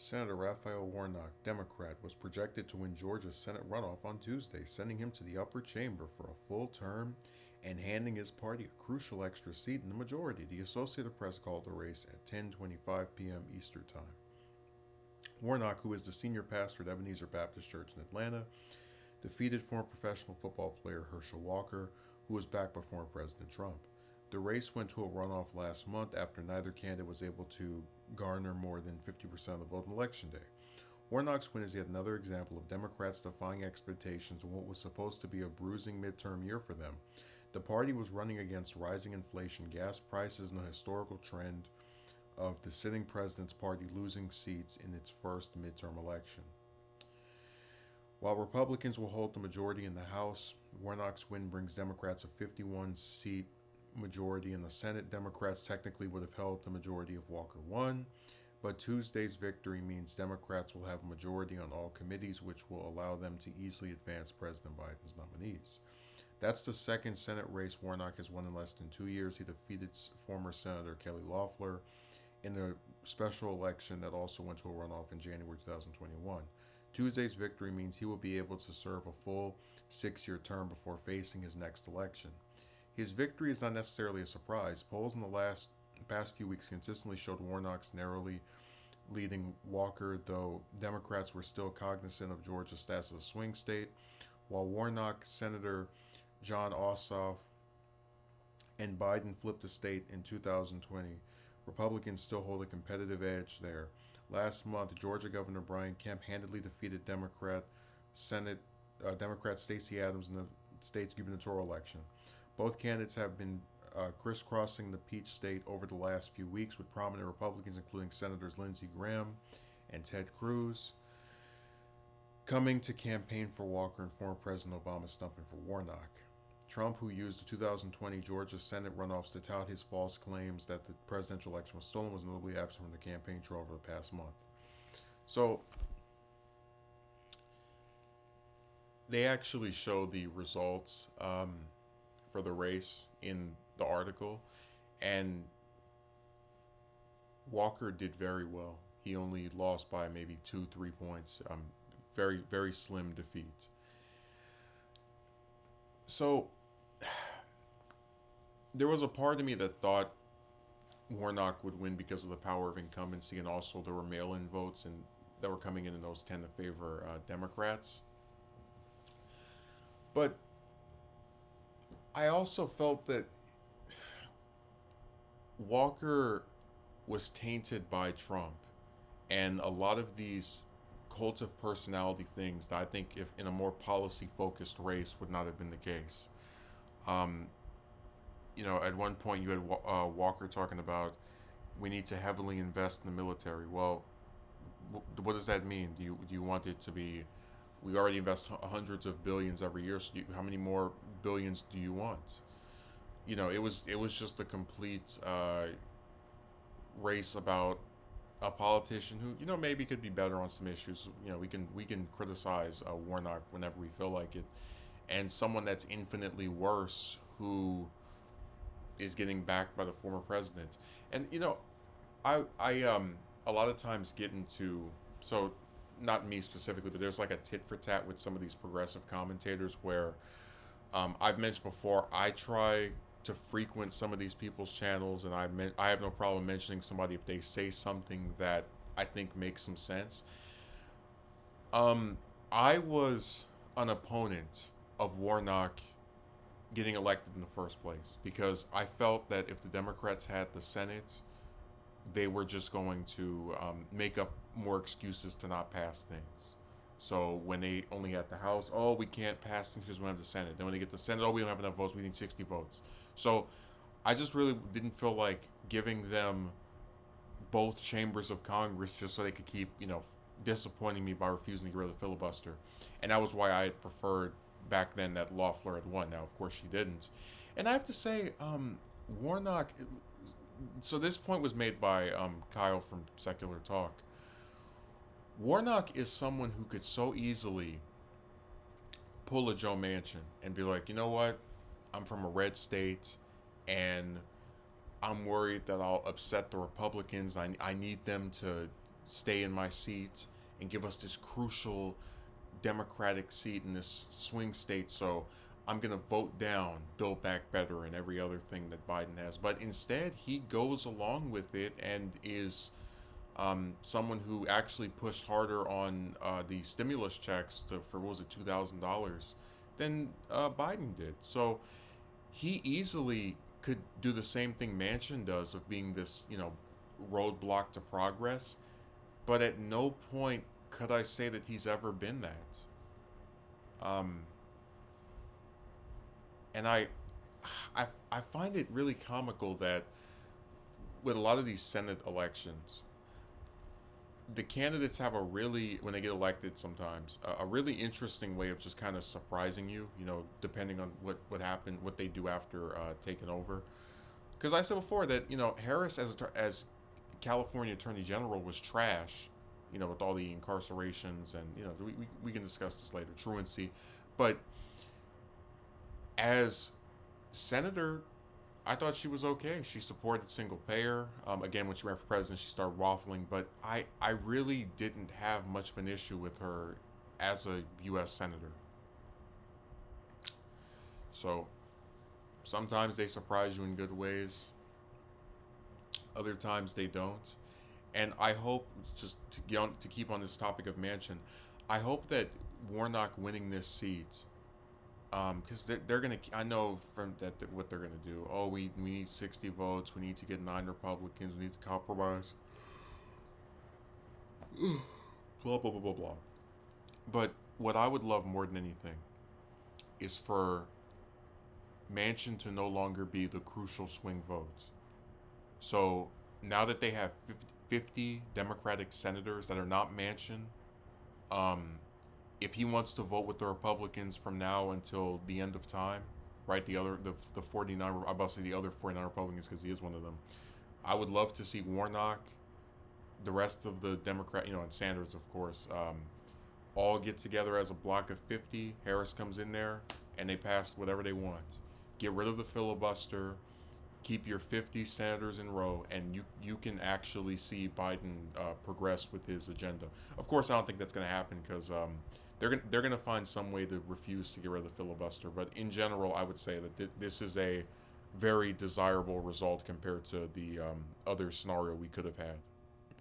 Senator Raphael Warnock, Democrat, was projected to win Georgia's Senate runoff on Tuesday, sending him to the upper chamber for a full term and handing his party a crucial extra seat in the majority. The Associated Press called the race at 10:25 p.m. Eastern Time. Warnock, who is the senior pastor at Ebenezer Baptist Church in Atlanta, defeated former professional football player Herschel Walker, who was backed by former President Trump. The race went to a runoff last month after neither candidate was able to garner more than 50% of the vote on Election Day. Warnock's win is yet another example of Democrats defying expectations in what was supposed to be a bruising midterm year for them. The party was running against rising inflation, gas prices, and a historical trend of the sitting president's party losing seats in its first midterm election. While Republicans will hold the majority in the House, Warnock's win brings Democrats a 51 seat majority in the Senate. Democrats technically would have held the majority if Walker won, but Tuesday's victory means Democrats will have a majority on all committees, which will allow them to easily advance President Biden's nominees. That's the second Senate race Warnock has won in less than 2 years. He defeated former Senator Kelly Loeffler in a special election that also went to a runoff in January 2021. Tuesday's victory means he will be able to serve a full 6 year term before facing his next election. His victory is not necessarily a surprise. Polls in the past few weeks consistently showed Warnock's narrowly leading Walker, though Democrats were still cognizant of Georgia's status as a swing state. While Warnock, Senator John Ossoff, and Biden flipped the state in 2020, Republicans still hold a competitive edge there. Last month, Georgia Governor Brian Kemp handily defeated Democrat Stacey Abrams in the state's gubernatorial election. Both candidates have been crisscrossing the Peach State over the last few weeks with prominent Republicans, including Senators Lindsey Graham and Ted Cruz, coming to campaign for Walker and former President Obama stumping for Warnock. Trump, who used the 2020 Georgia Senate runoffs to tout his false claims that the presidential election was stolen, was notably absent from the campaign trail over the past month. So they actually show the results for the race in the article, and Walker did very well. He only lost by maybe 2-3 points. Very, very slim defeat. So there was a part of me that thought Warnock would win because of the power of incumbency, and also there were mail-in votes and that were coming in, and those tend to favor Democrats. But I also felt that Walker was tainted by Trump, and a lot of these cult of personality things that I think, if in a more policy-focused race, would not have been the case. Um, at one point you had Walker talking about we need to heavily invest in the military. Well, what does that mean? Do you want it to be? We already invest hundreds of billions every year. So how many more billions do you want? It was just a complete race about a politician who maybe could be better on some issues. We can criticize Warnock whenever we feel like it, and someone that's infinitely worse who is getting backed by the former president. And I a lot of times get into, so not me specifically, but there's like a tit for tat with some of these progressive commentators where I've mentioned before, I try to frequent some of these people's channels, and I have no problem mentioning somebody if they say something that I think makes some sense. I was an opponent of Warnock getting elected in the first place because I felt that if the Democrats had the Senate, they were just going to make up more excuses to not pass things. So when they only had the House, oh, we can't pass things because we don't have the Senate. Then when they get the Senate, oh, we don't have enough votes. We need 60 votes. So I just really didn't feel like giving them both chambers of Congress just so they could keep, disappointing me by refusing to get rid of the filibuster. And that was why I had preferred back then that Loeffler had won. Now, of course, she didn't. And I have to say, Warnock. So this point was made by Kyle from Secular Talk. Warnock is someone who could so easily pull a Joe Manchin and be like, you know what? I'm from a red state, and I'm worried that I'll upset the Republicans. I need them to stay in my seat and give us this crucial Democratic seat in this swing state. So I'm going to vote down Build Back Better and every other thing that Biden has. But instead, he goes along with it and is someone who actually pushed harder on the stimulus checks for what was it, $2,000 than Biden did. So he easily could do the same thing Manchin does of being this, roadblock to progress. But at no point could I say that he's ever been that. Um, and I find it really comical that with a lot of these Senate elections, the candidates have a really, when they get elected sometimes, a really interesting way of just kind of surprising you, depending on what happened, what they do after taking over. Because I said before that, Harris as California Attorney General was trash, with all the incarcerations and, we can discuss this later, truancy. But as senator, I thought she was okay. She supported single payer. Again, when she ran for president, she started waffling. But I really didn't have much of an issue with her as a U.S. senator. So sometimes they surprise you in good ways. Other times they don't. And I hope, just to keep on this topic of Manchin, I hope that Warnock winning this seat, because they're gonna. I know from that what they're gonna do. Oh, we need 60 votes. We need to get 9 Republicans. We need to compromise. Blah blah blah blah blah. But what I would love more than anything is for Manchin to no longer be the crucial swing vote. So now that they have 50 Democratic senators that are not Manchin, if he wants to vote with the Republicans from now until the end of time, right? The 49, I'm about to say the other 49 Republicans because he is one of them. I would love to see Warnock, the rest of the Democrat, and Sanders, of course, all get together as a block of 50. Harris comes in there and they pass whatever they want. Get rid of the filibuster. Keep your 50 senators in row, and you can actually see Biden progress with his agenda. Of course, I don't think that's going to happen because they're gonna find some way to refuse to get rid of the filibuster. But in general, I would say that this is a very desirable result compared to the other scenario we could have had.